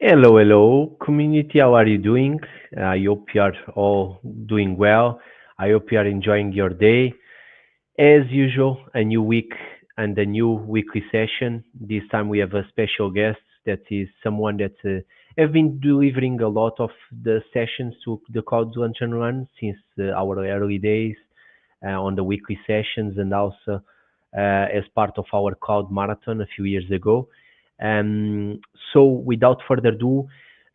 Hello, hello, community. How are you doing? I hope you are all doing well. I hope you are enjoying your day. As usual, a new week and a new weekly session. This time we have a special guest that is someone that have been delivering a lot of the sessions to the Cloud Lunch and Run since our early days on the weekly sessions and also as part of our Cloud Marathon a few years ago. Um, so without further ado,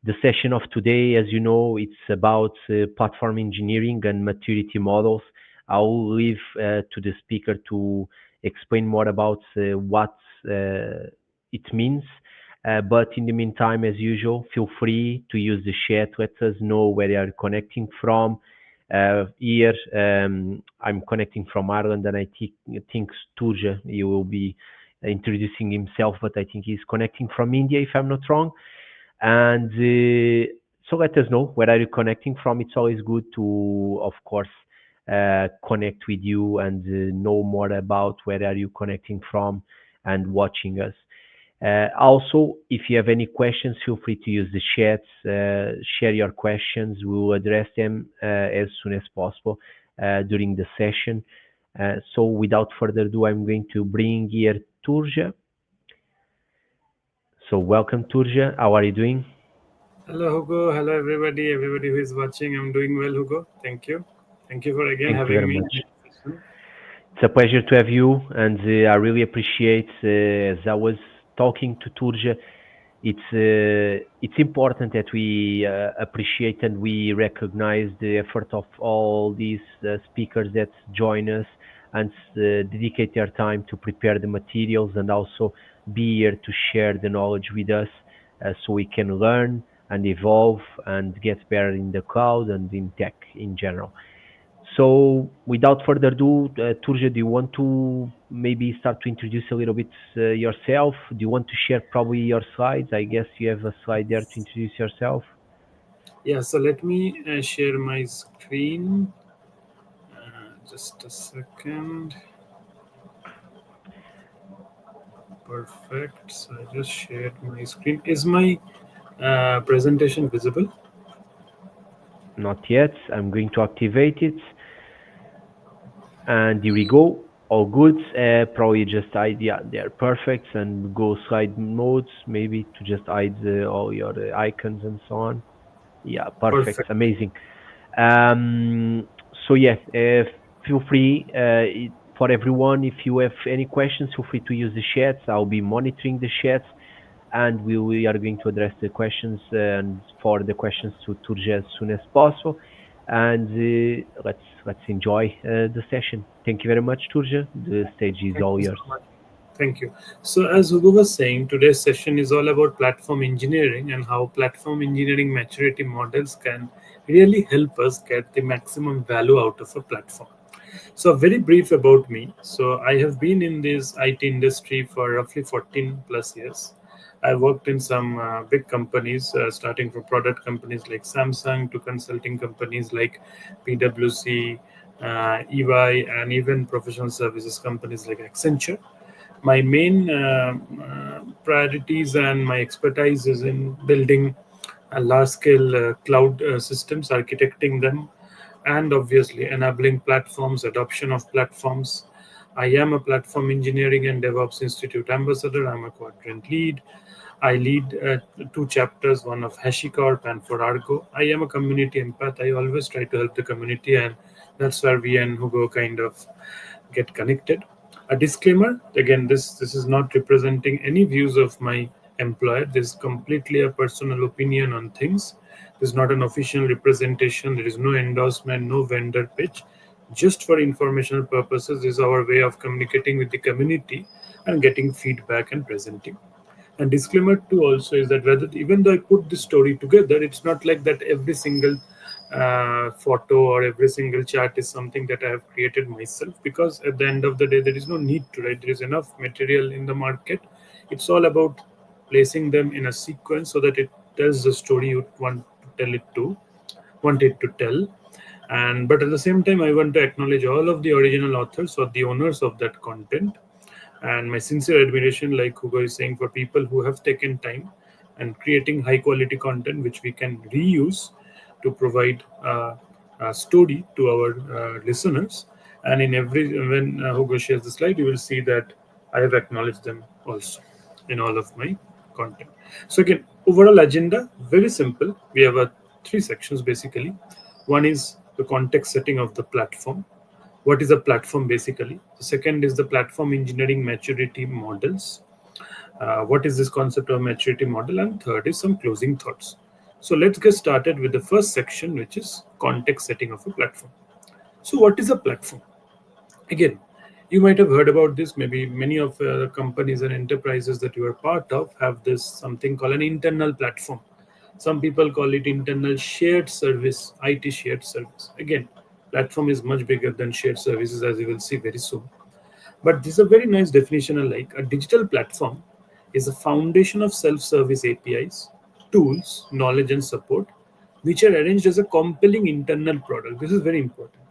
the session of today, as you know, it's about platform engineering and maturity models. I'll leave to the speaker to explain more about what it means. But in the meantime, as usual, feel free to use the chat. Let us know where you are connecting from. Here, I'm connecting from Ireland, and I think Sturja, he will be introducing himself, but I think he's connecting from India, if I'm not wrong. And so let us know where are you connecting from. It's always good to, of course, connect with you and know more about where are you connecting from and watching us. Also, if you have any questions, feel free to use the chats. Share your questions. We will address them as soon as possible during the session. So, without further ado, I'm going to bring here Turja. So, welcome, Turja. How are you doing? Hello, Hugo. Hello, everybody. Everybody who is watching. I'm doing well, Hugo. Thank you. Thank you for again Thank you very having me much. in this session. It's a pleasure to have you, and I really appreciate. As I was talking to Turja, it's important that we appreciate and we recognize the effort of all these speakers that join us and dedicate their time to prepare the materials and also be here to share the knowledge with us, so we can learn and evolve and get better in the cloud and in tech in general. So, without further ado, Turja, do you want to maybe start to introduce a little bit yourself? Do you want to share probably your slides? I guess you have a slide there to introduce yourself. Yeah, so let me share my screen. Just a second. Perfect. So I just shared my screen. Is my presentation visible? Not yet. I'm going to activate it. And here we go. All good. Probably just hide, yeah, they're perfect. And go slide modes, maybe to just hide all your icons and so on. Yeah, perfect. Perfect. Amazing. Um, so yeah, feel free for everyone. If you have any questions, feel free to use the chats. I'll be monitoring the chats, and we are going to address the questions and forward the questions to Turja as soon as possible. And let's enjoy the session. Thank you very much, Turja. The stage is Thank all you yours. so much. Thank you. So, as Hugo was saying, today's session is all about platform engineering and how platform engineering maturity models can really help us get the maximum value out of a platform. So, very brief about me. So, I have been in this IT industry for roughly 14 plus years. I worked in some big companies, starting from product companies like Samsung to consulting companies like PwC, EY, and even professional services companies like Accenture. My main priorities and my expertise is in building a large scale cloud systems, architecting them, and obviously enabling platforms, adoption of platforms. I am a platform engineering and DevOps Institute ambassador. I'm a quadrant lead. I lead two chapters, one of HashiCorp and for Argo. I am a community empath. I always try to help the community, and that's where we and Hugo kind of get connected. A disclaimer: again, this is not representing any views of my employer. This is completely a personal opinion on things. This is not an official representation. There is no endorsement, no vendor pitch. Just for informational purposes, this is our way of communicating with the community and getting feedback and presenting. And disclaimer two also is that whether even though I put this story together, it's not like that every single photo or every single chart is something that I have created myself, because at the end of the day, there is no need to, right? There is enough material in the market. It's all about placing them in a sequence so that it tells the story you want it to tell. And but at the same time, I want to acknowledge all of the original authors or the owners of that content, and my sincere admiration, like Hugo is saying, for people who have taken time and creating high quality content which we can reuse to provide a story to our listeners. And in every when Hugo shares the slide, you will see that I have acknowledged them also in all of my content. So again, overall agenda very simple. We have three sections basically. One is the context setting of the platform. What is a platform basically? The second is the platform engineering maturity models. What is this concept of maturity model? And third is some closing thoughts. So let's get started with the first section, which is context setting of a platform. So what is a platform? Again, you might have heard about this. Maybe many of the companies and enterprises that you are part of have this something called an internal platform. Some people call it internal shared service, IT shared service. Again, platform is much bigger than shared services, as you will see very soon. But this is a very nice definition I like. A digital platform is a foundation of self-service APIs, tools, knowledge, and support, which are arranged as a compelling internal product. This is very important.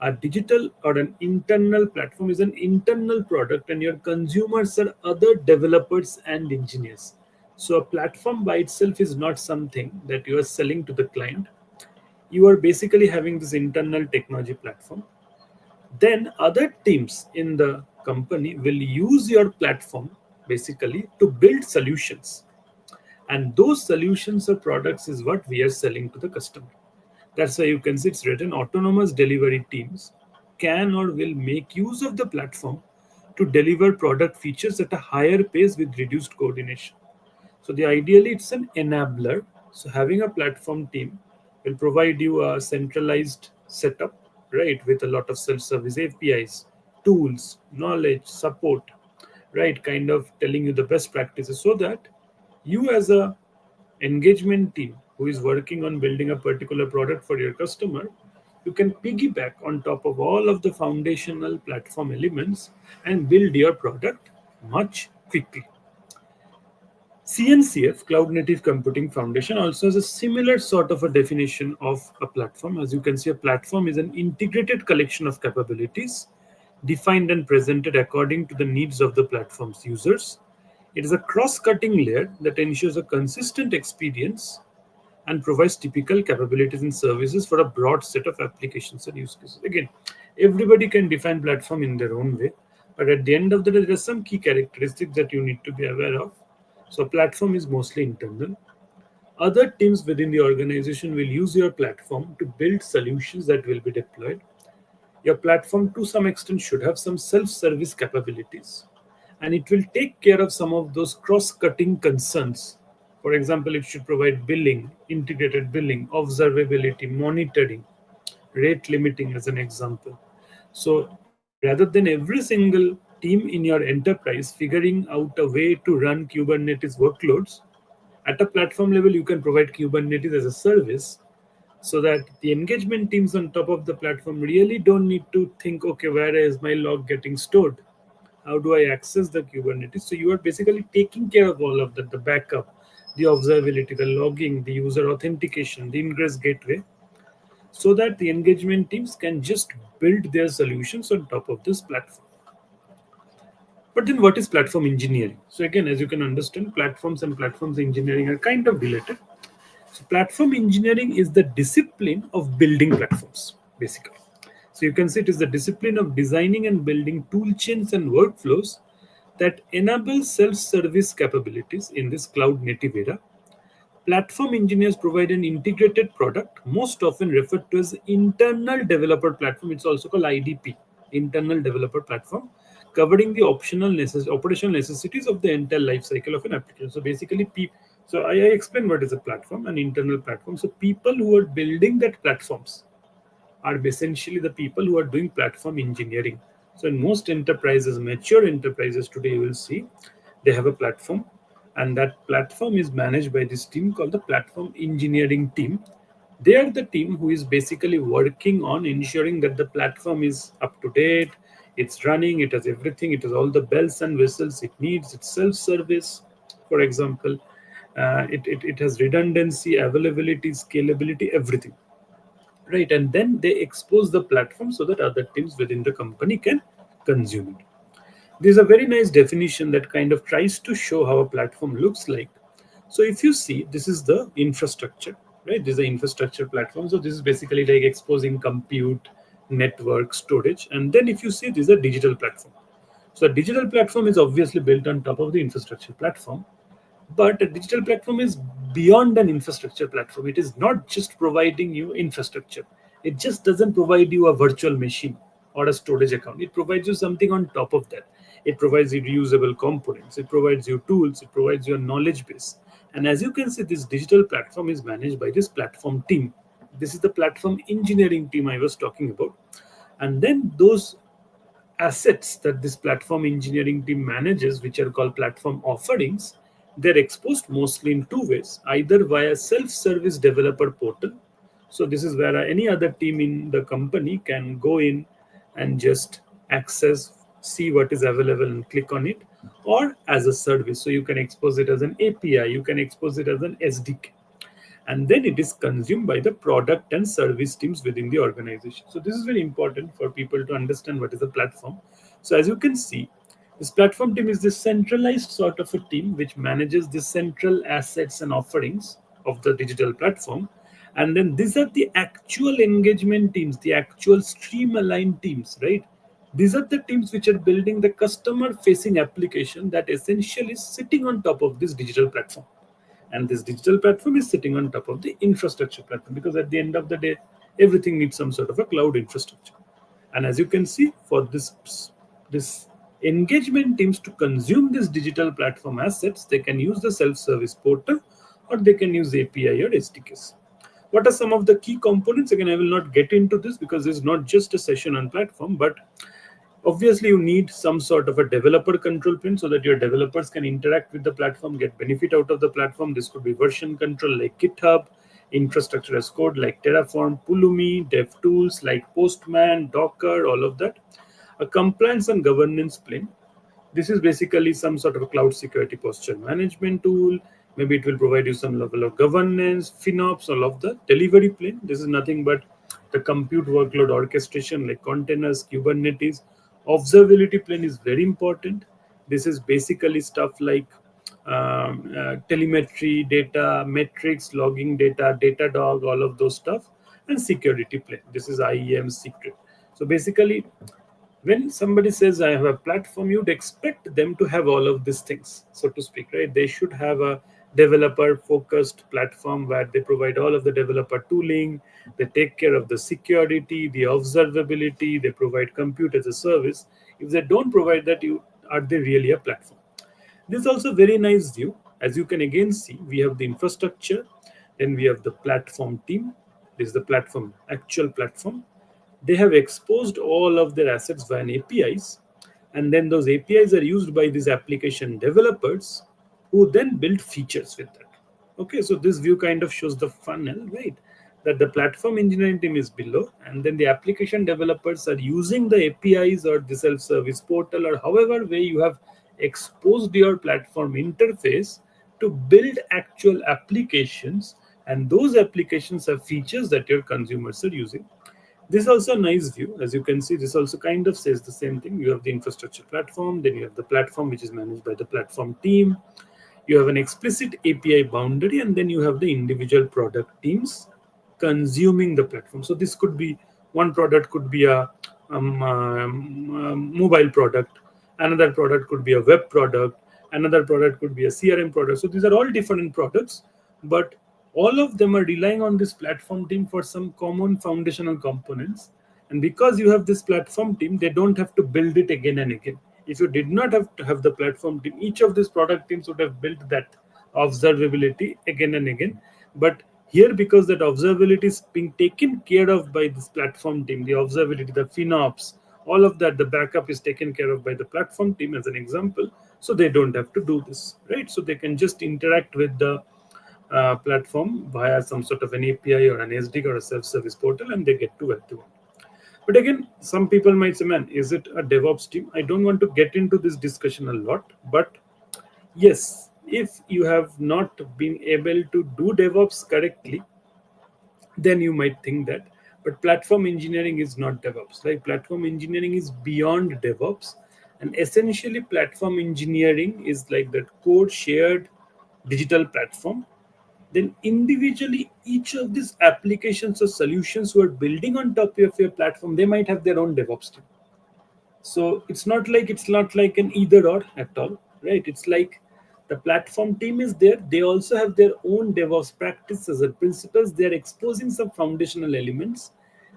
A digital or an internal platform is an internal product, and your consumers are other developers and engineers. So, a platform by itself is not something that you are selling to the client. You are basically having this internal technology platform. Then, other teams in the company will use your platform basically to build solutions, and those solutions or products is what we are selling to the customer. That's why you can see it's written autonomous delivery teams can or will make use of the platform to deliver product features at a higher pace with reduced coordination. So the ideally it's an enabler. So having a platform team will provide you a centralized setup, right, with a lot of self-service APIs, tools, knowledge, support, right, kind of telling you the best practices so that you as a engagement team who is working on building a particular product for your customer, you can piggyback on top of all of the foundational platform elements and build your product much quickly. CNCF, Cloud Native Computing Foundation, also has a similar sort of a definition of a platform. As you can see, a platform is an integrated collection of capabilities defined and presented according to the needs of the platform's users. It is a cross cutting layer that ensures a consistent experience and provides typical capabilities and services for a broad set of applications and use cases. Again, everybody can define platform in their own way, but at the end of the day, there are some key characteristics that you need to be aware of. So, platform is mostly internal. Other teams within the organization will use your platform to build solutions that will be deployed. Your platform, to some extent, should have some self service capabilities, and it will take care of some of those cross cutting concerns. For example, it should provide billing, integrated billing, observability, monitoring, rate limiting, as an example. So, rather than every single team in your enterprise figuring out a way to run Kubernetes workloads, at a platform level, you can provide Kubernetes as a service so that the engagement teams on top of the platform really don't need to think, okay, where is my log getting stored? How do I access the Kubernetes? So you are basically taking care of all of that, the backup, the observability, the logging, the user authentication, the ingress gateway, so that the engagement teams can just build their solutions on top of this platform. But then what is platform engineering? So again, as you can understand, platforms and platforms engineering are kind of related. So platform engineering is the discipline of building platforms, basically. So you can see it is the discipline of designing and building tool chains and workflows that enable self-service capabilities in this cloud native era. Platform engineers provide an integrated product, most often referred to as internal developer platform. It's also called IDP, internal developer platform, covering the operational necessities of the entire life cycle of an application. So basically, so I explained what is a platform, an internal platform. So people who are building that platforms are essentially the people who are doing platform engineering. So in most enterprises, mature enterprises today, you will see they have a platform, and that platform is managed by this team called the platform engineering team. They are the team who is basically working on ensuring that the platform is up to date, it's running, it has everything, it has all the bells and whistles it needs, it's self-service, for example. It has redundancy, availability, scalability, everything, right? And then they expose the platform so that other teams within the company can consume it. There's a very nice definition that kind of tries to show how a platform looks like. So if you see, this is the infrastructure, right? This is the infrastructure platform. So this is basically like exposing compute, network, storage. And then if you see, this is a digital platform. So a digital platform is obviously built on top of the infrastructure platform, but a digital platform is beyond an infrastructure platform. It is not just providing you infrastructure. It just doesn't provide you a virtual machine or a storage account. It provides you something on top of that. It provides you reusable components. It provides you tools. It provides you a knowledge base. And as you can see, this digital platform is managed by this platform team. This is the platform engineering team I was talking about. And then those assets that this platform engineering team manages, which are called platform offerings, they're exposed mostly in two ways, either via self-service developer portal. So this is where any other team in the company can go in and just access, see what is available and click on it, or as a service. So you can expose it as an API, you can expose it as an SDK, and then it is consumed by the product and service teams within the organization. So this is very important for people to understand what is a platform. So as you can see, this platform team is this centralized sort of a team which manages the central assets and offerings of the digital platform. And then these are the actual engagement teams, the actual stream aligned teams, right? These are the teams which are building the customer facing application that essentially is sitting on top of this digital platform. And this digital platform is sitting on top of the infrastructure platform, because at the end of the day, everything needs some sort of a cloud infrastructure. And as you can see, for this engagement teams to consume this digital platform assets, they can use the self-service portal, or they can use API or SDKs. What are some of the key components? Again, I will not get into this because it's not just a session on platform, but obviously you need some sort of a developer control plane so that your developers can interact with the platform, get benefit out of the platform. This could be version control like GitHub, infrastructure as code like Terraform, Pulumi, dev tools like Postman, Docker, all of that. A compliance and governance plane. This is basically some sort of a cloud security posture management tool. Maybe it will provide you some level of governance, FinOps, all of the delivery plane. This is nothing but the compute workload orchestration like containers, Kubernetes. Observability plane is very important. This is basically stuff like telemetry data, metrics, logging data, Datadog, all of those stuff, and security plane. This is IEM secret. So basically, when somebody says I have a platform, you'd expect them to have all of these things, so to speak, right? They should have a developer focused platform where they provide all of the developer tooling, they take care of the security, the observability, they provide compute as a service. If they don't provide that, you are they really a platform? This is also very nice view. As you can again see, we have the infrastructure, then we have the platform team. This is the platform, actual platform. They have exposed all of their assets via APIs, and then those APIs are used by these application developers who then build features with that. Okay, so this view kind of shows the funnel, right? That the platform engineering team is below, and then the application developers are using the APIs or the self-service portal or however way you have exposed your platform interface to build actual applications, and those applications have features that your consumers are using. This is also a nice view. As you can see, this also kind of says the same thing. You have the infrastructure platform, then you have the platform which is managed by the platform team. You have an explicit API boundary, and then you have the individual product teams consuming the platform. So this could be one product could be a mobile product, another product could be a web product, another product could be a CRM product. So these are all different products, but all of them are relying on this platform team for some common foundational components. And because you have this platform team, they don't have to build it again and again. If you did not have to have the platform team, each of these product teams would have built that observability again and again. But here, because that observability is being taken care of by this platform team, the observability, the FinOps, all of that, the backup is taken care of by the platform team as an example. So they don't have to do this, right? So they can just interact with the platform via some sort of an API or an SDK or a self-service portal, and they get to what they want. But again, some people might say, man, is it a DevOps team? I don't want to get into this discussion a lot, but yes, if you have not been able to do DevOps correctly, then you might think that. But platform engineering is not DevOps, right? Platform engineering is beyond DevOps. And essentially, platform engineering is like that code shared digital platform, then individually each of these applications or solutions who are building on top of your platform, they might have their own DevOps team. So it's not like an either or at all, right? It's like the platform team is there, they also have their own DevOps practices and principles, they are exposing some foundational elements.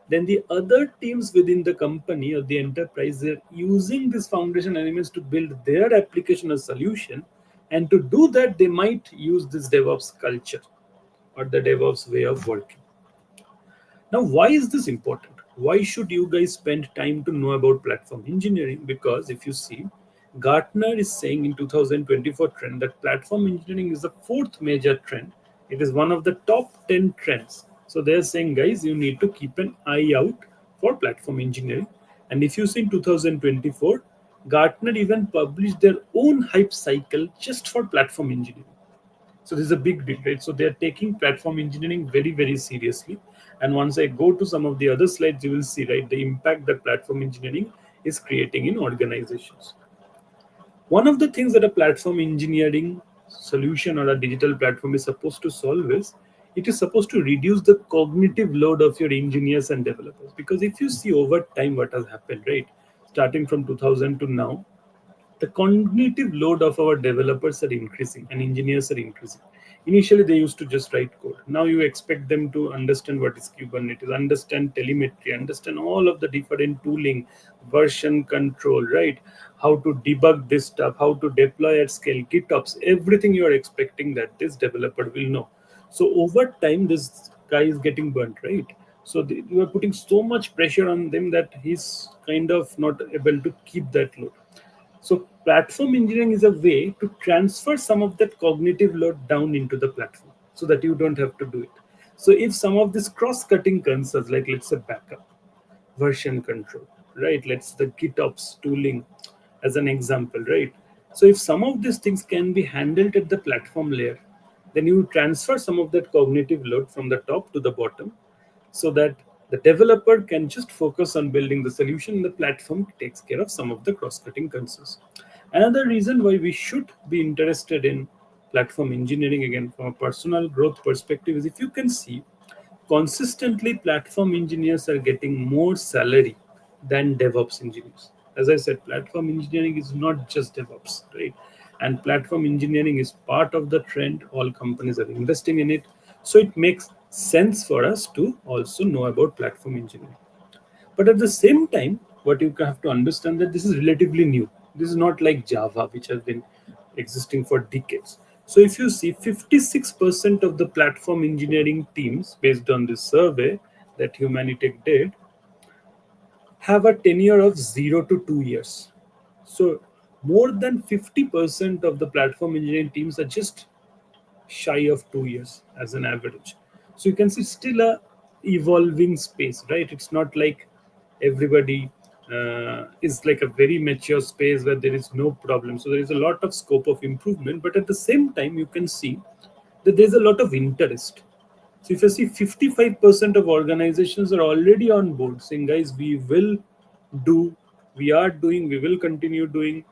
Then the other teams within the company or the enterprise, they're using these foundation elements to build their application or solution. And to do that, they might use this DevOps culture or the DevOps way of working. Now, why is this important? Why should you guys spend time to know about platform engineering? Because if you see, Gartner is saying in 2024 trend that platform engineering is the fourth major trend. It is one of the top 10 trends. So they're saying, guys, you need to keep an eye out for platform engineering. And if you see in 2024, Gartner even published their own hype cycle just for platform engineering. So this is a big deal, right? So they're taking platform engineering very, very seriously. And once I go to some of the other slides, you will see, right, the impact that platform engineering is creating in organizations. One of the things that a platform engineering solution or a digital platform is supposed to solve is it is supposed to reduce the cognitive load of your engineers and developers. Because if you see over time what has happened, right, starting from 2000 to now, the cognitive load of our developers are increasing and engineers are increasing. Initially, they used to just write code. Now you expect them to understand what is Kubernetes, understand telemetry, understand all of the different tooling, version control, right? How to debug this stuff, how to deploy at scale, GitOps, everything you are expecting that this developer will know. So over time, this guy is getting burnt, right? So you are putting so much pressure on them that he's kind of not able to keep that load. So platform engineering is a way to transfer some of that cognitive load down into the platform so that you don't have to do it. So if some of these cross-cutting concerns, like let's say backup, version control, right? Let's the GitOps tooling as an example, right? So if some of these things can be handled at the platform layer, then you transfer some of that cognitive load from the top to the bottom so that the developer can just focus on building the solution and the platform takes care of some of the cross-cutting concerns. Another reason why we should be interested in platform engineering, again from a personal growth perspective, is if you can see consistently platform engineers are getting more salary than DevOps engineers. As I said, platform engineering is not just DevOps, right? And platform engineering is part of the trend. All companies are investing in it. So it makes sense for us to also know about platform engineering. But at the same time, what you have to understand that this is relatively new. This is not like Java, which has been existing for decades. So if you see 56% of the platform engineering teams, based on this survey that Humanitech did, have a tenure of 0 to 2 years. So more than 50% of the platform engineering teams are just shy of 2 years as an average. So you can see still a evolving space, right? It's not like everybody is like a very mature space where there is no problem. So there is a lot of scope of improvement, but at the same time, you can see that there's a lot of interest. So if you see 55% of organizations are already on board saying, guys, do, we are doing, we will continue doing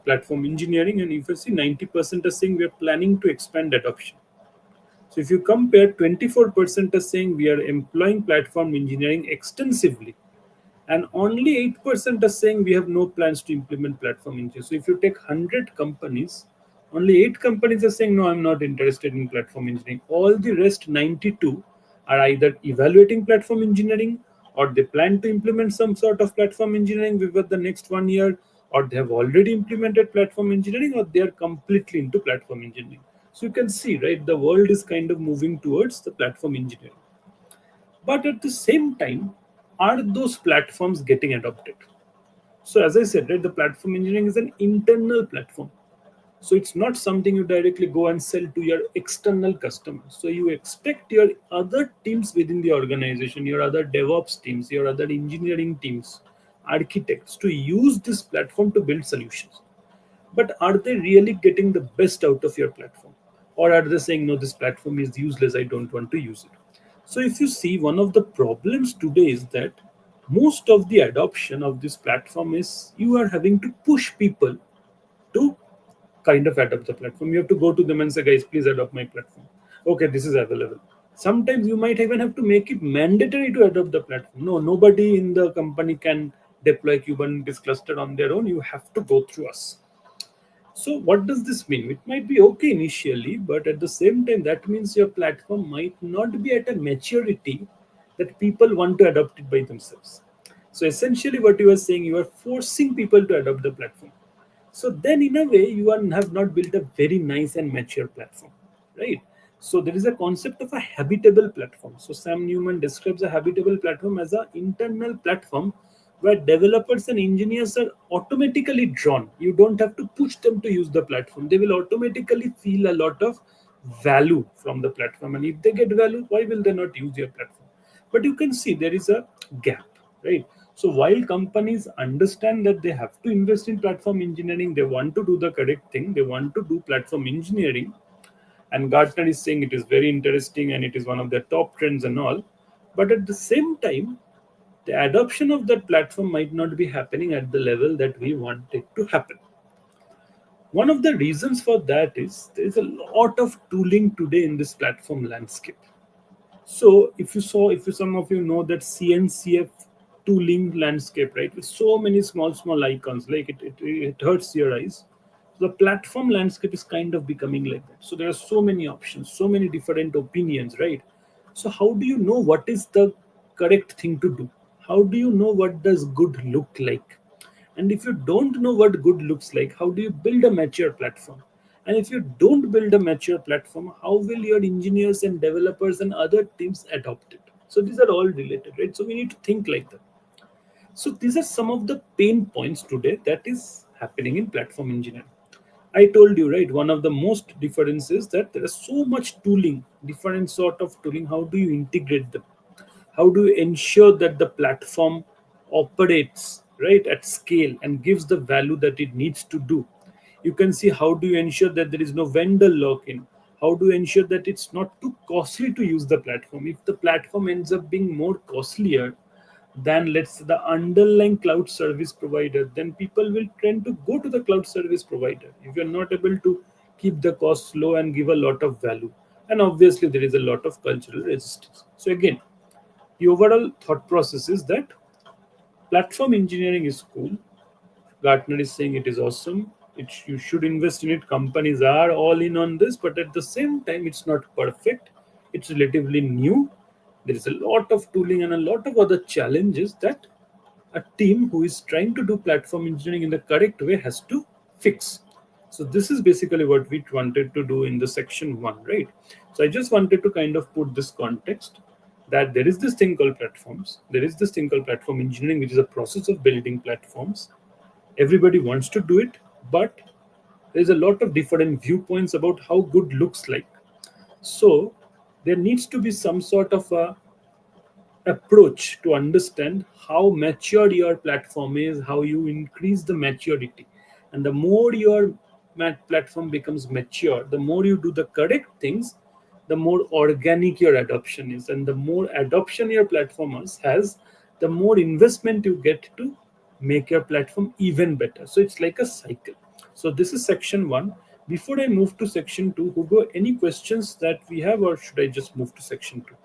platform engineering. And if you see 90% are saying we are planning to expand adoption. So if you compare, 24% are saying we are employing platform engineering extensively, and only 8% are saying we have no plans to implement platform engineering. So if you take 100 companies, only 8 companies are saying, no, I'm not interested in platform engineering. All the rest 92 are either evaluating platform engineering, or they plan to implement some sort of platform engineering within the next 1 year, or they have already implemented platform engineering, or they are completely into platform engineering. So you can see, right, the world is kind of moving towards the platform engineering. But at the same time, are those platforms getting adopted? So as I said, right, the platform engineering is an internal platform. So it's not something you directly go and sell to your external customers. So you expect your other teams within the organization, your other DevOps teams, your other engineering teams, architects, to use this platform to build solutions. But are they really getting the best out of your platform? Or are they saying, no, this platform is useless, I don't want to use it? So if you see, one of the problems today is that most of the adoption of this platform is you are having to push people to kind of adopt the platform. You have to go to them and say, guys, please adopt my platform. Okay, this is available. Sometimes you might even have to make it mandatory to adopt the platform. No, nobody in the company can deploy Kubernetes cluster on their own. You have to go through us. So what does this mean? It might be okay initially, but at the same time, that means your platform might not be at a maturity that people want to adopt it by themselves. So essentially, what you are saying, you are forcing people to adopt the platform. So then, in a way, have not built a very nice and mature platform, right? So there is a concept of a habitable platform. So Sam Newman describes a habitable platform as an internal platform where developers and engineers are automatically drawn. You don't have to push them to use the platform. They will automatically feel a lot of value from the platform. And if they get value, why will they not use your platform? But you can see there is a gap, right? So while companies understand that they have to invest in platform engineering, they want to do the correct thing, they want to do platform engineering, and Gartner is saying it is very interesting and it is one of the top trends and all. But at the same time, the adoption of that platform might not be happening at the level that we want it to happen. One of the reasons for that is there is a lot of tooling today in this platform landscape. So if you some of you know that CNCF tooling landscape, right, with so many small icons, like it hurts your eyes. The platform landscape is kind of becoming like that. So there are so many options, so many different opinions, right? So how do you know what is the correct thing to do? How do you know what does good look like? And if you don't know what good looks like, how do you build a mature platform? And if you don't build a mature platform, how will your engineers and developers and other teams adopt it? So these are all related, right? So we need to think like that. So these are some of the pain points today that is happening in platform engineering. I told you, right, one of the most differences that there is so much tooling, different sort of tooling. How do you integrate them? How do you ensure that the platform operates right at scale and gives the value that it needs to do? You can see how do you ensure that there is no vendor lock-in? How do you ensure that it's not too costly to use the platform? If the platform ends up being more costlier than, let's say, the underlying cloud service provider, then people will tend to go to the cloud service provider if you're not able to keep the costs low and give a lot of value. And obviously there is a lot of cultural resistance. So again, the overall thought process is that platform engineering is cool. Gartner is saying it is awesome. You should invest in it. Companies are all in on this, but at the same time, it's not perfect. It's relatively new. There is a lot of tooling and a lot of other challenges that a team who is trying to do platform engineering in the correct way has to fix. So this is basically what we wanted to do in the section one, right? So I just wanted to kind of put this context that there is this thing called platforms. There is this thing called platform engineering, which is a process of building platforms. Everybody wants to do it, but there's a lot of different viewpoints about how good looks like. So there needs to be some sort of a approach to understand how mature your platform is, how you increase the maturity. And the more your platform becomes mature, the more you do the correct things, the more organic your adoption is. And the more adoption your platform has, the more investment you get to make your platform even better. So it's like a cycle. So this is section one. Before I move to section two, Hugo, any questions that we have, or should I just move to section two?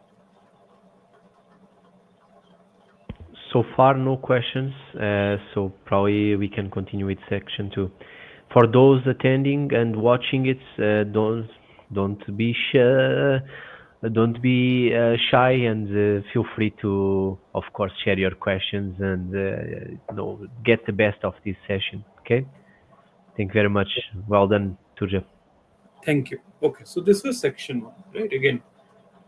So far, no questions. So probably we can continue with section two. For those attending and watching it, don't be shy. Don't be shy, and feel free to, of course, share your questions and get the best of this session. Okay. Thank you very much. Well done, Turja. Thank you. Okay, so this was section one, right? Again,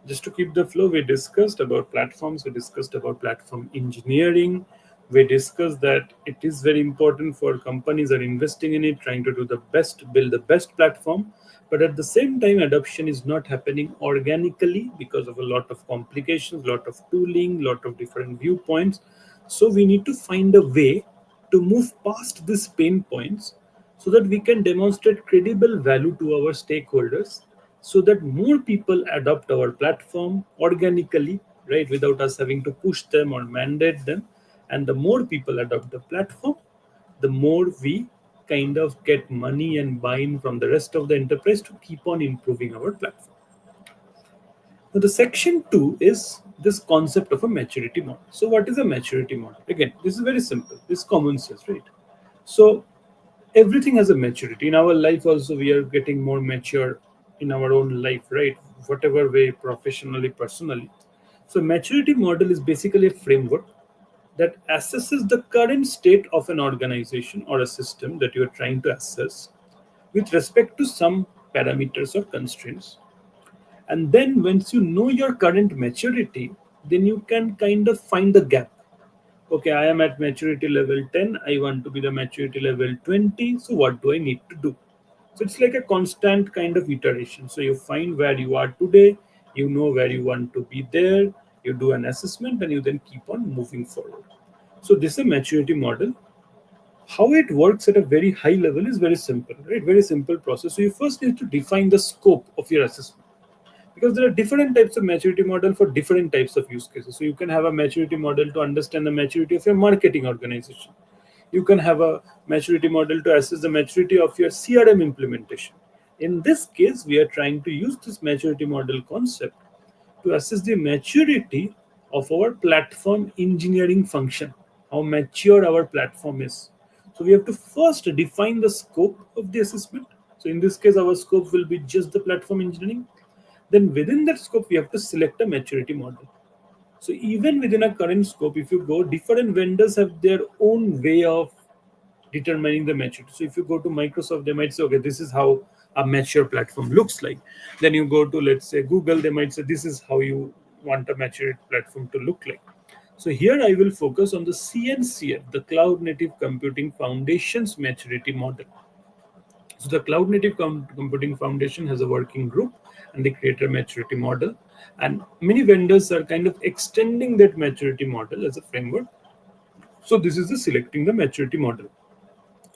just to keep the flow, we discussed about platforms, we discussed about platform engineering, we discussed that it is very important for companies that are investing in it, trying to do the best, build the best platform, but at the same time, adoption is not happening organically because of a lot of complications, lot of tooling, lot of different viewpoints. So we need to find a way to move past these pain points so that we can demonstrate credible value to our stakeholders so that more people adopt our platform organically, right, without us having to push them or mandate them. And the more people adopt the platform, the more we kind of get money and buy-in from the rest of the enterprise to keep on improving our platform. Now, the section two is this concept of a maturity model. So, what is a maturity model? Again, this is very simple. This is common sense, right? So, everything has a maturity. In our life, also, we are getting more mature in our own life, right? Whatever way, professionally, personally. So, maturity model is basically a framework that assesses the current state of an organization or a system that you are trying to assess with respect to some parameters or constraints. And then once you know your current maturity, then you can kind of find the gap. Okay, I am at maturity level 10, I want to be the maturity level 20, so what do I need to do? So it's like a constant kind of iteration. So you find where you are today, you know where you want to be there, you do an assessment, and you then keep on moving forward. So this is a maturity model. How it works at a very high level is very simple, right? Very simple process. So you first need to define the scope of your assessment, because there are different types of maturity model for different types of use cases. So you can have a maturity model to understand the maturity of your marketing organization. You can have a maturity model to assess the maturity of your CRM implementation. In this case, we are trying to use this maturity model concept to assess the maturity of our platform engineering function, how mature our platform is. So we have to first define the scope of the assessment. So in this case, our scope will be just the platform engineering. Then within that scope, we have to select a maturity model. So even within a current scope, if you go, different vendors have their own way of determining the maturity. So if you go to Microsoft, they might say, okay, this is how a mature platform looks like. Then you go to, let's say, Google, they might say, this is how you want a mature platform to look like. So here I will focus on the CNCF, the Cloud Native Computing Foundation's maturity model. So the Cloud Native Computing Foundation has a working group and they create a maturity model. And many vendors are kind of extending that maturity model as a framework. So this is the selecting the maturity model.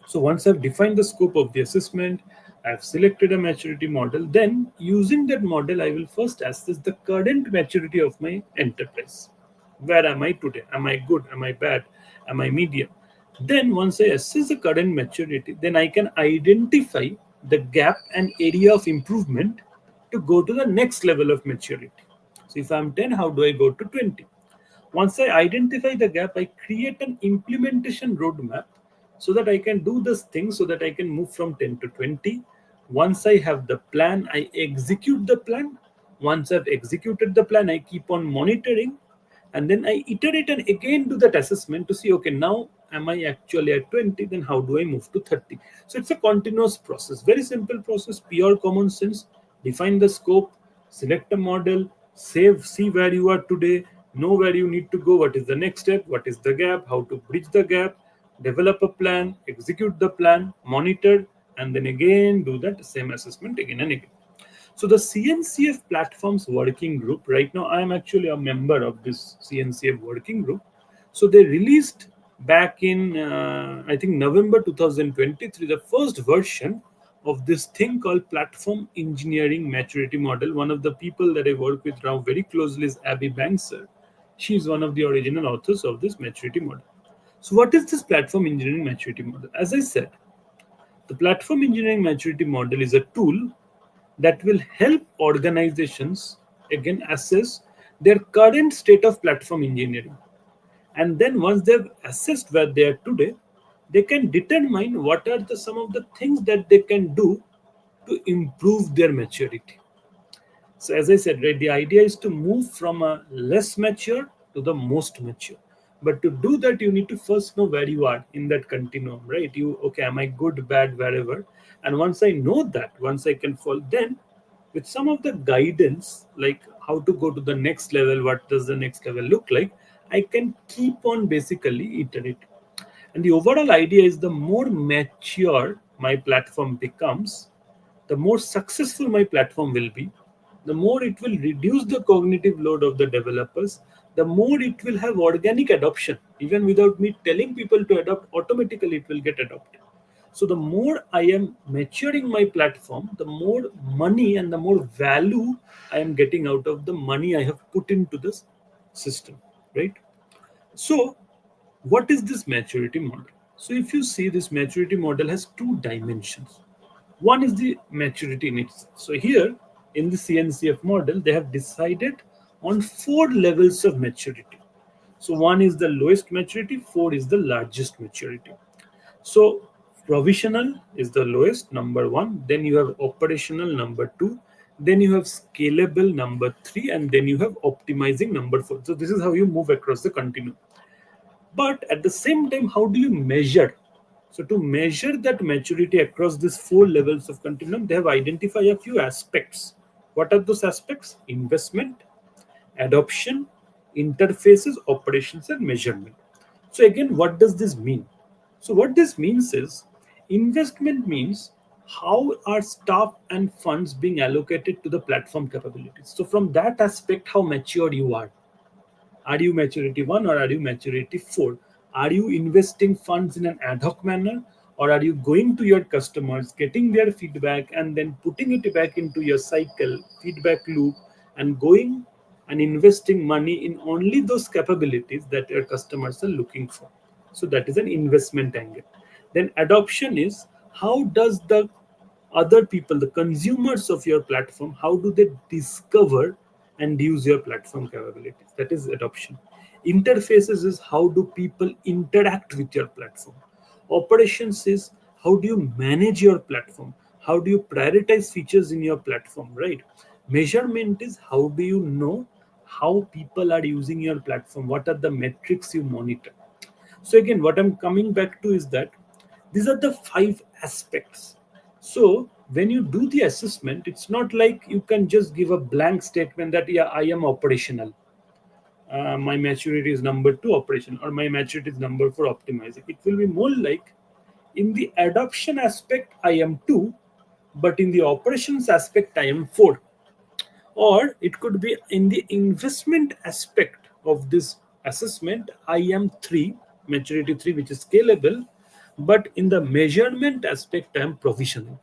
So once I've defined the scope of the assessment, I've selected a maturity model, then using that model, I will first assess the current maturity of my enterprise. Where am I today? Am I good? Am I bad? Am I medium? Then once I assess the current maturity, then I can identify the gap and area of improvement to go to the next level of maturity. So if I'm 10, how do I go to 20? Once I identify the gap, I create an implementation roadmap so that I can do this thing so that I can move from 10 to 20. Once I have the plan, I execute the plan. Once I've executed the plan, I keep on monitoring and then I iterate and again do that assessment to see, okay, now am I actually at 20? Then how do I move to 30? So it's a continuous process, very simple process, pure common sense. Define the scope, select a model, save, see where you are today, know where you need to go, what is the next step, what is the gap, how to bridge the gap, develop a plan, execute the plan, monitor, and then again do that same assessment again and again. So the CNCF platforms working group, right now I am actually a member of this CNCF working group. So they released back in I think November 2023 the first version of this thing called platform engineering maturity model. One of the people that I work with now very closely is Abby Bankser. She is one of the original authors of this maturity model. So what is this platform engineering maturity model? As I said, the platform engineering maturity model is a tool that will help organizations again assess their current state of platform engineering. And then once they've assessed where they are today, they can determine what are the some of the things that they can do to improve their maturity. So as I said, right, the idea is to move from a less mature to the most mature. But to do that, you need to first know where you are in that continuum, right? You, okay, am I good, bad, wherever? And once I know that, once I can fall, then with some of the guidance, like how to go to the next level, what does the next level look like, I can keep on basically iterating. And the overall idea is the more mature my platform becomes, the more successful my platform will be, the more it will reduce the cognitive load of the developers, the more it will have organic adoption. Even without me telling people to adopt, automatically it will get adopted. So the more I am maturing my platform, the more money and the more value I am getting out of the money I have put into this system, right? So what is this maturity model? So if you see, this maturity model has two dimensions. One is the maturity in itself. So here in the CNCF model, they have decided on four levels of maturity. So one is the lowest maturity, four is the largest maturity. So provisional is the lowest, number one. Then you have operational, number two. Then you have scalable, number three, and then you have optimizing, number four. So this is how you move across the continuum. But at the same time, how do you measure? So to measure that maturity across these four levels of continuum, they have identified a few aspects. What are those aspects? Investment, adoption, interfaces, operations, and measurement. So again, what does this mean? So what this means is, investment means how are staff and funds being allocated to the platform capabilities. So from that aspect, how mature you are. Are you maturity 1 or are you maturity 4? Are you investing funds in an ad hoc manner, or are you going to your customers, getting their feedback, and then putting it back into your cycle, feedback loop, and going and investing money in only those capabilities that your customers are looking for? So that is an investment angle. Then adoption is, how does the other people, the consumers of your platform, how do they discover and use your platform capabilities? That is adoption. Interfaces is, how do people interact with your platform? Operations is, how do you manage your platform? How do you prioritize features in your platform, right? Measurement is, how do you know how people are using your platform? What are the metrics you monitor? So again, what I'm coming back to is that these are the five aspects. So when you do the assessment, it's not like you can just give a blank statement that, yeah, I am operational. My maturity is number two, operation, or my maturity is number four, optimizing. It will be more like, in the adoption aspect, I am two, but in the operations aspect, I am four. Or it could be, in the investment aspect of this assessment, I am 3, maturity 3, which is scalable, but in the measurement aspect, I am provisional.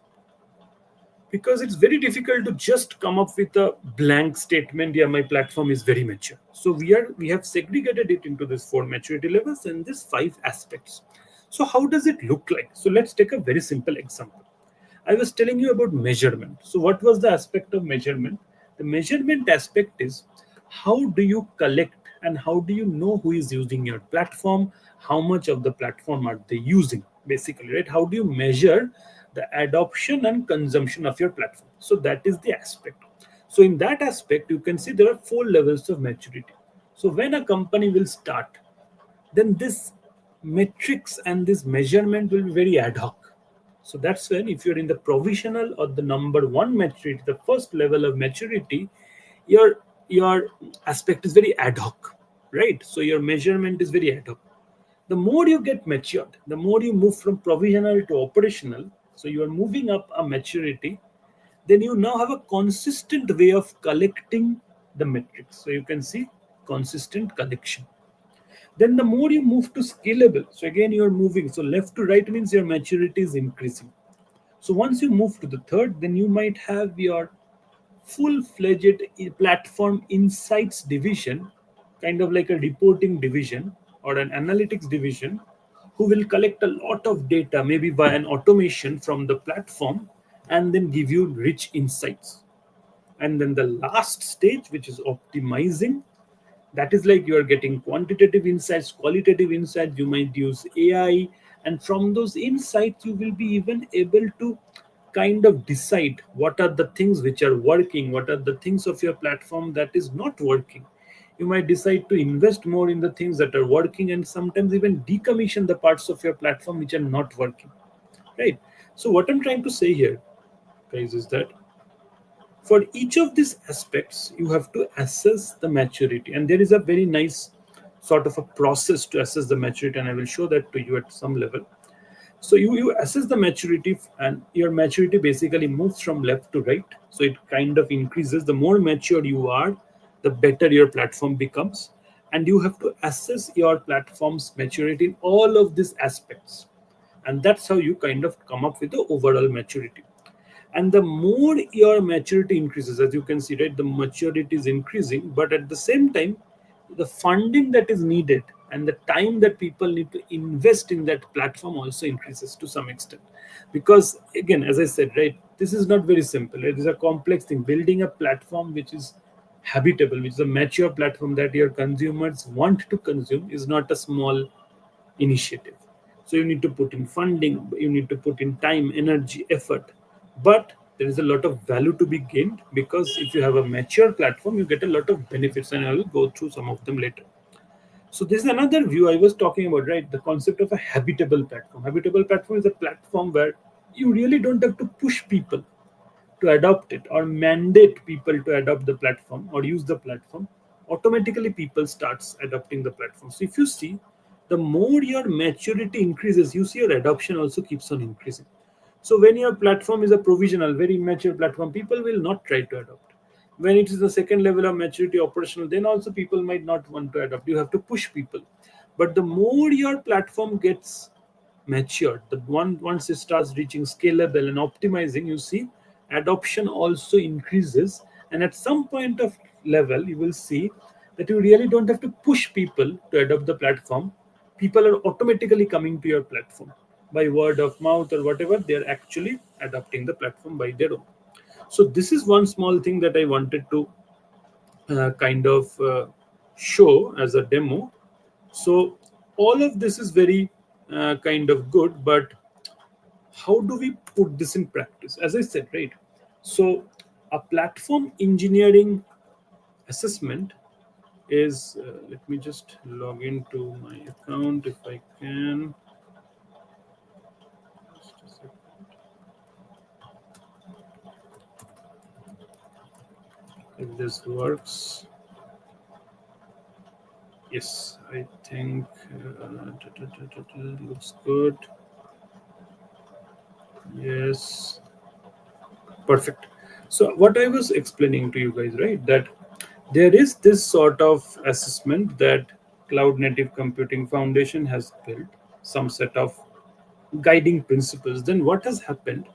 Because it's very difficult to just come up with a blank statement, yeah, my platform is very mature. So we have segregated it into these four maturity levels and these five aspects. So how does it look like? So let's take a very simple example. I was telling you about measurement. So what was the aspect of measurement? The measurement aspect is, how do you collect and how do you know who is using your platform? How much of the platform are they using? Basically, right? How do you measure the adoption and consumption of your platform? So that is the aspect. So in that aspect, you can see there are four levels of maturity. So when a company will start, then this metrics and this measurement will be very ad hoc. So that's when, if you're in the provisional or the number one maturity, the first level of maturity, your aspect is very ad hoc, right? So your measurement is very ad hoc. The more you get matured, the more you move from provisional to operational, so you are moving up a maturity, then you now have a consistent way of collecting the metrics. So you can see consistent collection. Then the more you move to scalable, so again you are moving. So left to right means your maturity is increasing. So once you move to the third, then you might have your full-fledged platform insights division, kind of like a reporting division or an analytics division, who will collect a lot of data, maybe by an automation from the platform, and then give you rich insights. And then the last stage, which is optimizing, that is like you are getting quantitative insights, qualitative insights. You might use AI, and from those insights you will be even able to kind of decide what are the things which are working, what are the things of your platform that is not working. You might decide to invest more in the things that are working, and sometimes even decommission the parts of your platform which are not working, right? So what I'm trying to say here, guys, is that for each of these aspects you have to assess the maturity, and there is a very nice sort of a process to assess the maturity, and I will show that to you at some level. So you assess the maturity, and your maturity basically moves from left to right. So it kind of increases. The more mature you are, the better your platform becomes, and you have to assess your platform's maturity in all of these aspects, and that's how you kind of come up with the overall maturity. And the more your maturity increases, as you can see, right, the maturity is increasing, but at the same time the funding that is needed and the time that people need to invest in that platform also increases to some extent. Because again, as I said, right, this is not very simple. It is a complex thing. Building a platform which is habitable, which is a mature platform that your consumers want to consume, is not a small initiative. So you need to put in funding, you need to put in time, energy, effort. But there is a lot of value to be gained, because if you have a mature platform, you get a lot of benefits, and I will go through some of them later. So this is another view I was talking about, right? The concept of a habitable platform. Habitable platform is a platform where you really don't have to push people to adopt it or mandate people to adopt the platform or use the platform. Automatically people starts adopting the platform. So if you see, the more your maturity increases, you see your adoption also keeps on increasing. So when your platform is a provisional, very immature platform, people will not try to adopt. When it is the second level of maturity, operational, then also people might not want to adopt. You have to push people. But the more your platform gets matured, the one once it starts reaching scalable and optimizing, you see adoption also increases. And at some point of level, you will see that you really don't have to push people to adopt the platform. People are automatically coming to your platform by word of mouth or whatever. They are actually adopting the platform by their own. So this is one small thing that I wanted to kind of show as a demo. So all of this is very kind of good, but how do we put this in practice? As I said, right? So a platform engineering assessment is, let me just log into my account if I can. Just a second. If this works. Yes, I think looks good. Yes, perfect. So what I was explaining to you guys, right, that there is this sort of assessment that Cloud Native Computing Foundation has built, some set of guiding principles. Then what has happened?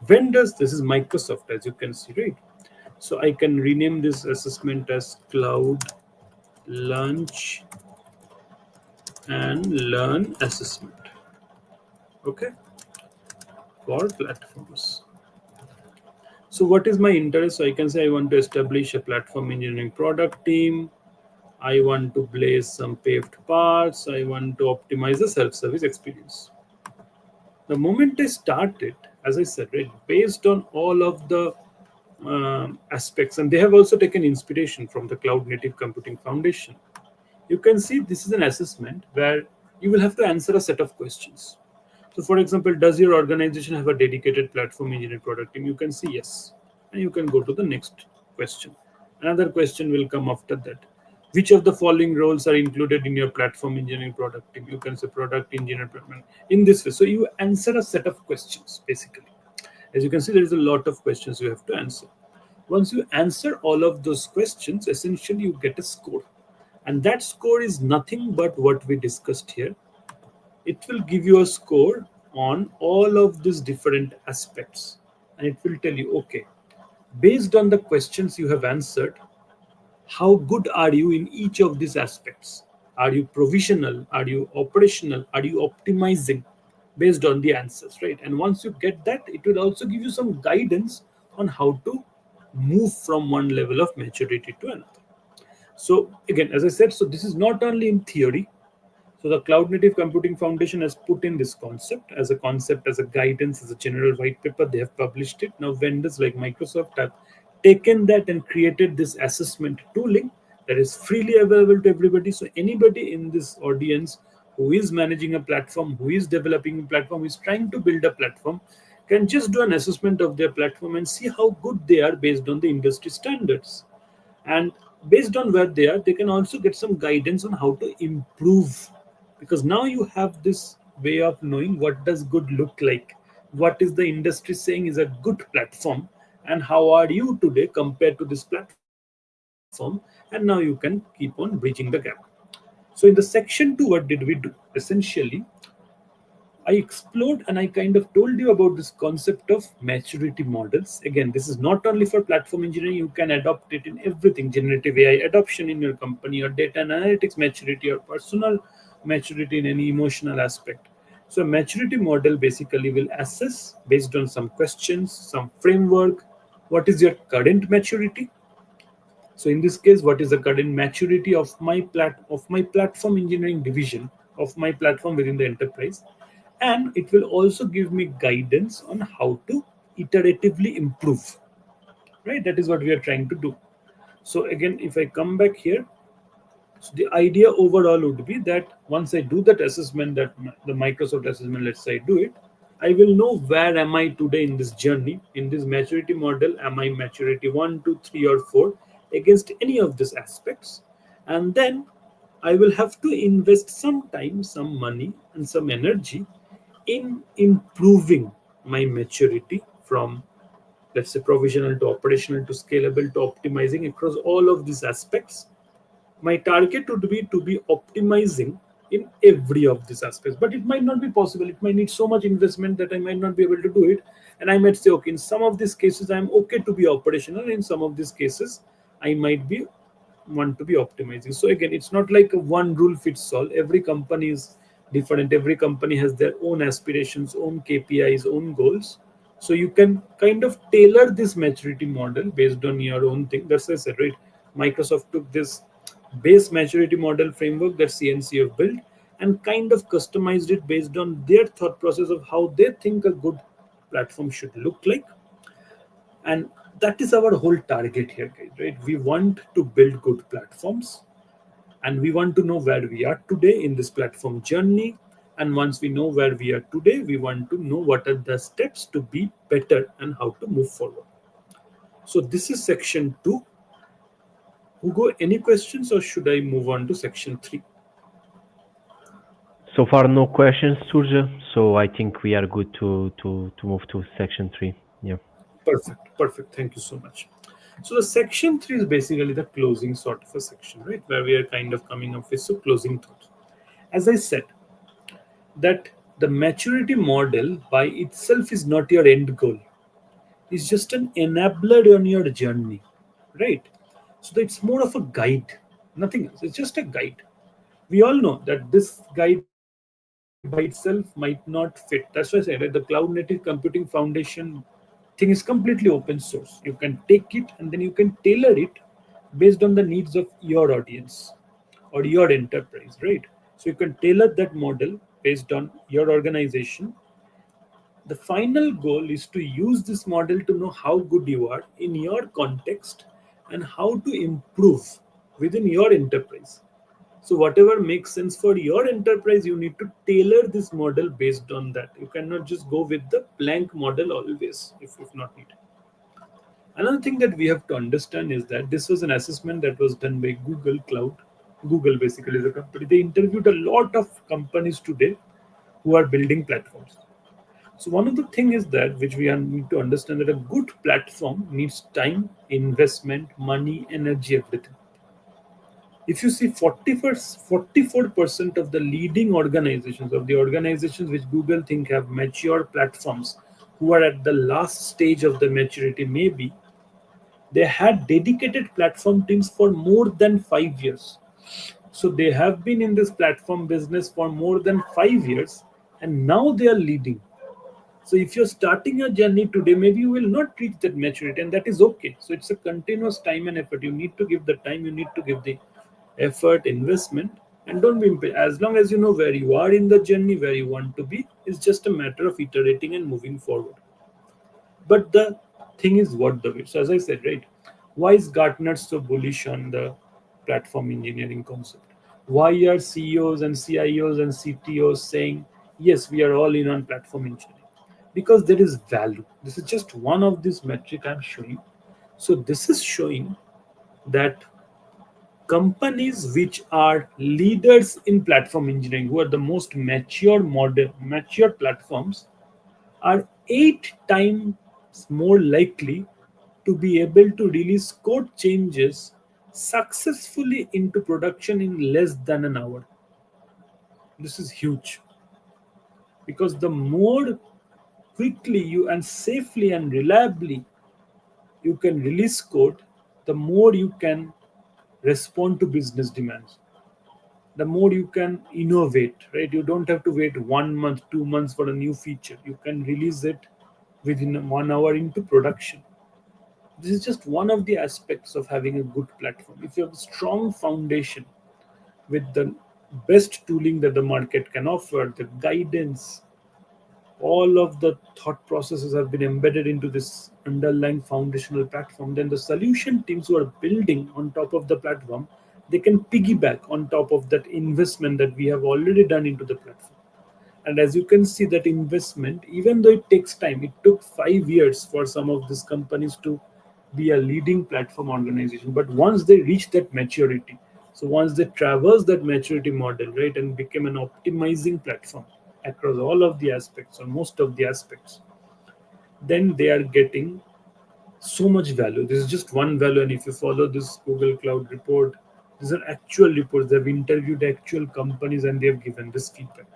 Vendors, this is Microsoft, as you can see, right? So I can rename this assessment as Cloud Launch and Learn Assessment. Okay, for platforms. So what is my interest? So I can say I want to establish a platform engineering product team. I want to blaze some paved paths. I want to optimize the self-service experience. The moment I started, as I said, right, based on all of the aspects, and they have also taken inspiration from the Cloud Native Computing Foundation. You can see this is an assessment where you will have to answer a set of questions. So, for example, does your organization have a dedicated platform engineering product team? You can see yes, and you can go to the next question. Another question will come after that. Which of the following roles are included in your platform engineering product team? You can say product engineer in this way. So you answer a set of questions basically. As you can see, there is a lot of questions you have to answer. Once you answer all of those questions, essentially you get a score. And that score is nothing but what we discussed here. It will give you a score on all of these different aspects. And it will tell you, okay, based on the questions you have answered, how good are you in each of these aspects? Are you provisional? Are you operational? Are you optimizing based on the answers, right? And once you get that, it will also give you some guidance on how to move from one level of maturity to another. So again, as I said, so this is not only in theory. So the Cloud Native Computing Foundation has put in this concept, as a guidance, as a general white paper. They have published it. Now vendors like Microsoft have taken that and created this assessment tooling that is freely available to everybody. So anybody in this audience who is managing a platform, who is developing a platform, who is trying to build a platform, can just do an assessment of their platform and see how good they are based on the industry standards. And based on where they are, they can also get some guidance on how to improve, because now you have this way of knowing what does good look like, what is the industry saying is a good platform, and how are you today compared to this platform. And now you can keep on bridging the gap. So in the section 2, what did we do? Essentially, I explored and I kind of told you about this concept of maturity models. Again, this is not only for platform engineering, you can adopt it in everything: generative AI adoption in your company, or data and analytics maturity, or personal maturity in any emotional aspect. So, a maturity model basically will assess based on some questions, some framework, what is your current maturity. So in this case, what is the current maturity of my platform engineering division of my platform within the enterprise, and it will also give me guidance on how to iteratively improve. Right, that is what we are trying to do. So again, if I come back here, so the idea overall would be that once I do that assessment, that the Microsoft assessment, let's say I do it, I will know where am I today in this journey, in this maturity model. Am I maturity one, two, three, or four against any of these aspects? And then I will have to invest some time, some money, and some energy in improving my maturity from, let's say, provisional to operational to scalable to optimizing across all of these aspects. My target would be to be optimizing in every of these aspects, but it might not be possible. It might need so much investment that I might not be able to do it. And I might say, okay, in some of these cases I'm okay to be operational, in some of these cases I might be want to be optimizing. So again, it's not like a one rule fits all. Every company is different, every company has their own aspirations, own KPIs, own goals. So you can kind of tailor this maturity model based on your own thing. That's what I said, right? Microsoft took this base maturity model framework that CNCF built and kind of customized it based on their thought process of how they think a good platform should look like. And that is our whole target here, guys, right? We want to build good platforms, and we want to know where we are today in this platform journey. And once we know where we are today, we want to know what are the steps to be better and how to move forward. So this is section 2. Hugo, any questions, or should I move on to section 3? So far, no questions, Surja. So I think we are good to move to section three. Yeah. Perfect, perfect. Thank you so much. So the section 3 is basically the closing sort of a section, right? Where we are kind of coming up with some closing thoughts. As I said, that the maturity model by itself is not your end goal. It's just an enabler on your journey, right? So it's more of a guide, nothing else. It's just a guide. We all know that this guide by itself might not fit. That's why I said, right, the cloud native computing foundation thing is completely open source. You can take it and then you can tailor it based on the needs of your audience or your enterprise, right? So you can tailor that model based on your organization. The final goal is to use this model to know how good you are in your context and how to improve within your enterprise. So, whatever makes sense for your enterprise, you need to tailor this model based on that. You cannot just go with the blank model always if not needed. Another thing that we have to understand is that this was an assessment that was done by Google Cloud. Google basically is a company. They interviewed a lot of companies today who are building platforms. So one of the thing is that which we need to understand, that a good platform needs time, investment, money, energy, everything. If you see 44% of the leading organizations, of the organizations which Google think have mature platforms, who are at the last stage of the maturity, maybe they had dedicated platform teams for more than 5 years. So they have been in this platform business for more than 5 years, and now they are leading. So if you're starting your journey today, maybe you will not reach that maturity, and that is okay. So it's a continuous time and effort. You need to give the time, you need to give the effort, investment, and don't be as long as you know where you are in the journey, where you want to be. It's just a matter of iterating and moving forward. But the thing is, what the way. So as I said, right, why is Gartner so bullish on the platform engineering concept? Why are CEOs and CIOs and CTOs saying, yes, we are all in on platform engineering? Because there is value. This is just one of these metric I'm showing. So this is showing that companies which are leaders in platform engineering, who are the most mature platforms, are 8 times more likely to be able to release code changes successfully into production in less than an hour. This is huge. because the more quickly you and safely and reliably you can release code, the more you can respond to business demands, the more you can innovate, right? You don't have to wait 1 month, 2 months for a new feature. You can release it within 1 hour into production. This is just one of the aspects of having a good platform. If you have a strong foundation with the best tooling that the market can offer, the guidance, all of the thought processes have been embedded into this underlying foundational platform, then the solution teams who are building on top of the platform, they can piggyback on top of that investment that we have already done into the platform. And as you can see, that investment, even though it takes time, it took 5 years for some of these companies to be a leading platform organization. But once they reach that maturity, so once they traverse that maturity model, right, and become an optimizing platform across all of the aspects or most of the aspects, then they are getting so much value. This is just one value, and if you follow this Google Cloud report, these are actual reports. They've interviewed actual companies and they've given this feedback.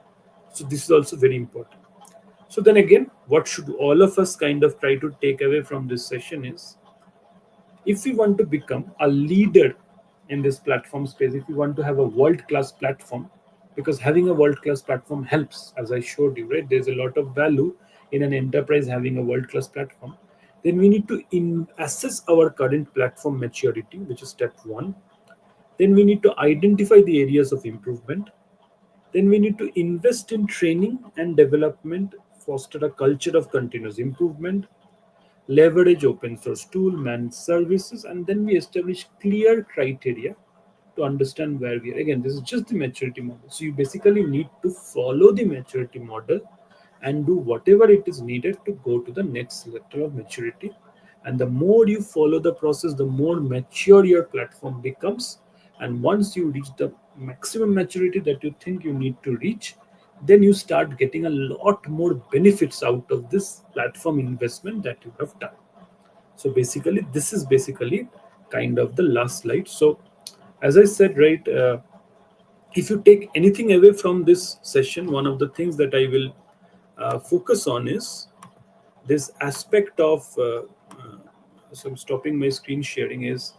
So this is also very important. So then again, what should all of us kind of try to take away from this session is, if we want to become a leader in this platform space, if we want to have a world class platform, because having a world class platform helps, as I showed you, right? There's a lot of value in an enterprise having a world class platform. Then we need to assess our current platform maturity, which is step one. Then we need to identify the areas of improvement. Then we need to invest in training and development, foster a culture of continuous improvement, leverage open source tool, manage services, and then we establish clear criteria to understand where we are. Again, this is just the maturity model. So you basically need to follow the maturity model and do whatever it is needed to go to the next level of maturity. And the more you follow the process, the more mature your platform becomes. And once you reach the maximum maturity that you think you need to reach, then you start getting a lot more benefits out of this platform investment that you have done. So basically, this is basically kind of the last slide. So as I said, right, if you take anything away from this session, one of the things that I will focus on is this aspect of so I'm stopping my screen sharing, is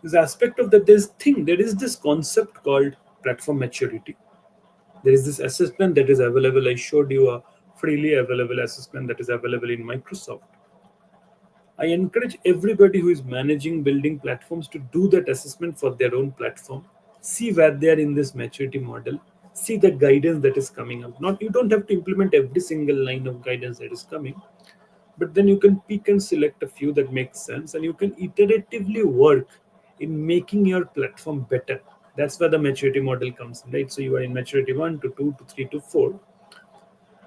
this aspect of that there is this concept called platform maturity. There is this assessment that is available. I showed you a freely available assessment that is available in Microsoft. I encourage everybody who is managing building platforms to do that assessment for their own platform. See where they are in this maturity model. See the guidance that is coming up. Not, you don't have to implement every single line of guidance that is coming, but then you can pick and select a few that make sense, and you can iteratively work in making your platform better. That's where the maturity model comes in, right? So you are in maturity 1 to 2 to 3 to 4,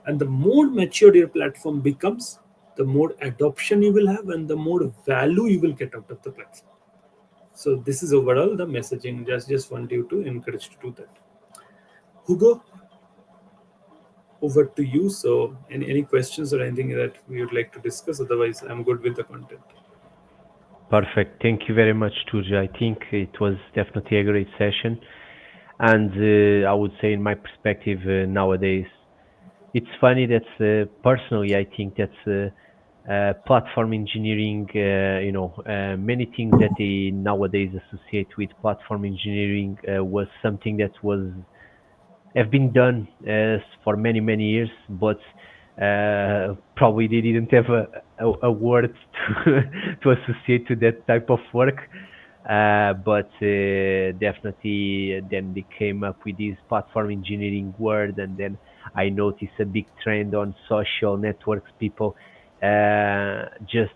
and the more mature your platform becomes, the more adoption you will have and the more value you will get out of the platform. So this is overall the messaging. Just want you to encourage to do that. Hugo, over to you. So any questions or anything that we would like to discuss? Otherwise, I'm good with the content. Perfect. Thank you very much, Tuja. I think it was definitely a great session. And I would say, in my perspective, nowadays, it's funny that personally, I think that platform engineering, many things that they nowadays associate with platform engineering was something that was have been done for many many years, but probably they didn't have a word to to associate to that type of work. But definitely, then they came up with this platform engineering word, and then I noticed a big trend on social networks. People just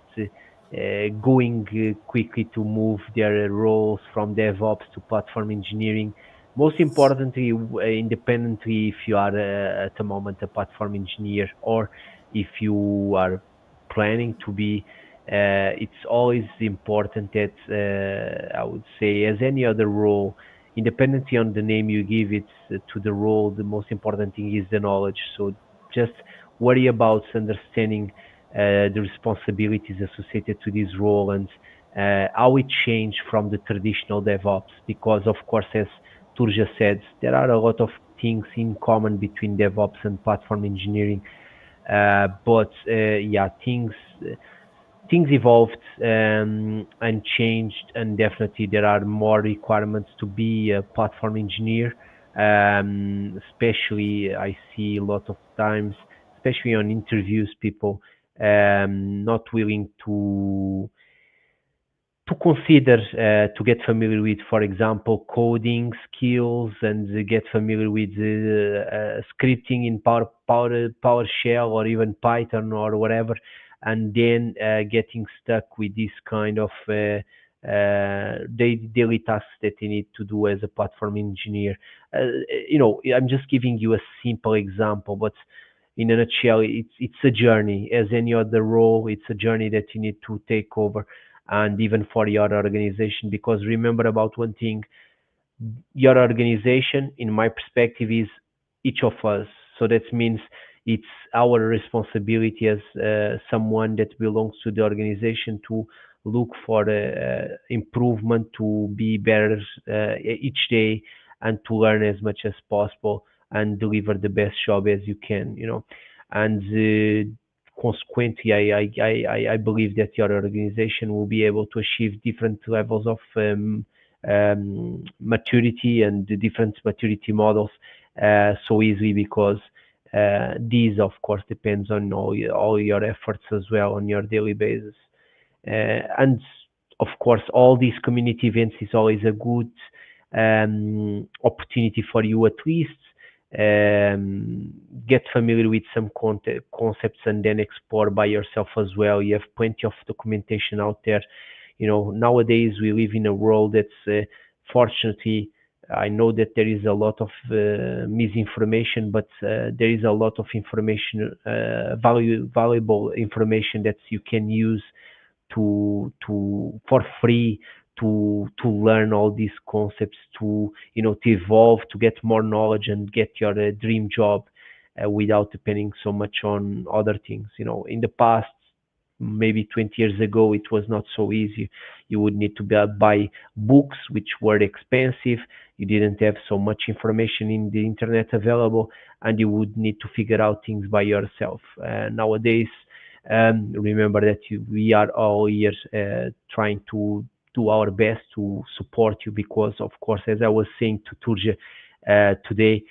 going quickly to move their roles from DevOps to platform engineering. Most importantly, independently, if you are at the moment a platform engineer, or if you are planning to be, it's always important that I would say, as any other role, independently on the name you give it to the role, the most important thing is the knowledge. So just worry about understanding the responsibilities associated to this role, and how it changed from the traditional DevOps. Because of course, as Turja said, there are a lot of things in common between DevOps and platform engineering. But yeah, things evolved and changed, and definitely there are more requirements to be a platform engineer. Especially, I see a lot of times, especially on interviews, people not willing to consider to get familiar with, for example, coding skills and get familiar with scripting in PowerShell or even Python or whatever, and then getting stuck with this kind of daily tasks that you need to do as a platform engineer. I'm just giving you a simple example, but in a nutshell, it's a journey. As any other role, it's a journey that you need to take over, and even for your organization. Because remember about one thing, your organization, in my perspective, is each of us. So that means it's our responsibility as someone that belongs to the organization to look for improvement, to be better each day, and to learn as much as possible and deliver the best job as you can. And consequently, I believe that your organization will be able to achieve different levels of maturity and the different maturity models so easily, because these, of course, depends on all your efforts as well on your daily basis. And of course, all these community events is always a good opportunity for you at least get familiar with some concepts and then explore by yourself as well. You have plenty of documentation out there. Nowadays we live in a world that's fortunately, I know that there is a lot of misinformation, but there is a lot of information, valuable information that you can use to for free to learn all these concepts, to evolve, to get more knowledge and get your dream job without depending so much on other things. In the past, maybe 20 years ago, it was not so easy. You would need to buy books, which were expensive. You didn't have so much information in the internet available, and you would need to figure out things by yourself. Nowadays, remember that we are all here trying to do our best to support you, because, of course, as I was saying to Turja today,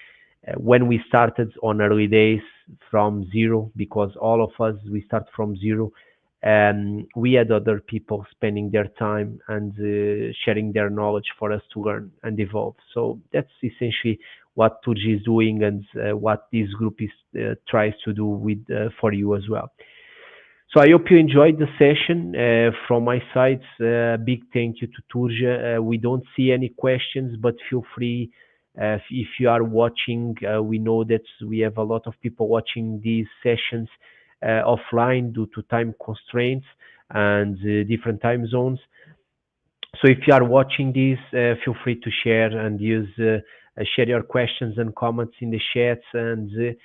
when we started on early days from zero, because all of us, we start from zero, we had other people spending their time and sharing their knowledge for us to learn and evolve. So that's essentially what Turji is doing, and what this group is tries to do with for you as well. So I hope you enjoyed the session. From my side, big thank you to Turja. We don't see any questions, but feel free. If you are watching, we know that we have a lot of people watching these sessions offline due to time constraints and different time zones. So if you are watching this, feel free to share and share your questions and comments in the chats, and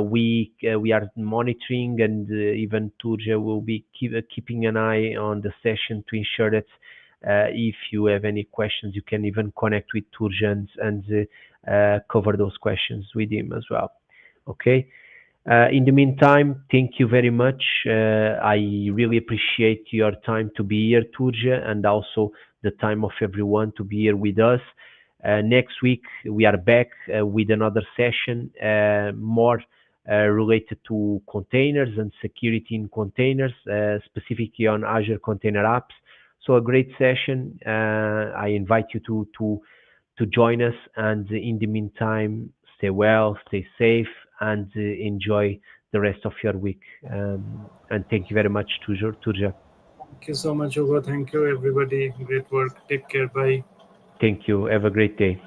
we are monitoring, and even Turja will be keeping an eye on the session to ensure that if you have any questions, you can even connect with Turja and cover those questions with him as well. Okay. In the meantime, thank you very much. I really appreciate your time to be here, Turja, and also the time of everyone to be here with us. Next week, we are back with another session, more related to containers and security in containers, specifically on Azure Container Apps. So a great session. I invite you to join us, and in the meantime, stay well, stay safe, and enjoy the rest of your week. And thank you very much, Turja. Thank you so much, Hugo. Thank you, everybody. Great work. Take care. Bye. Thank you. Have a great day.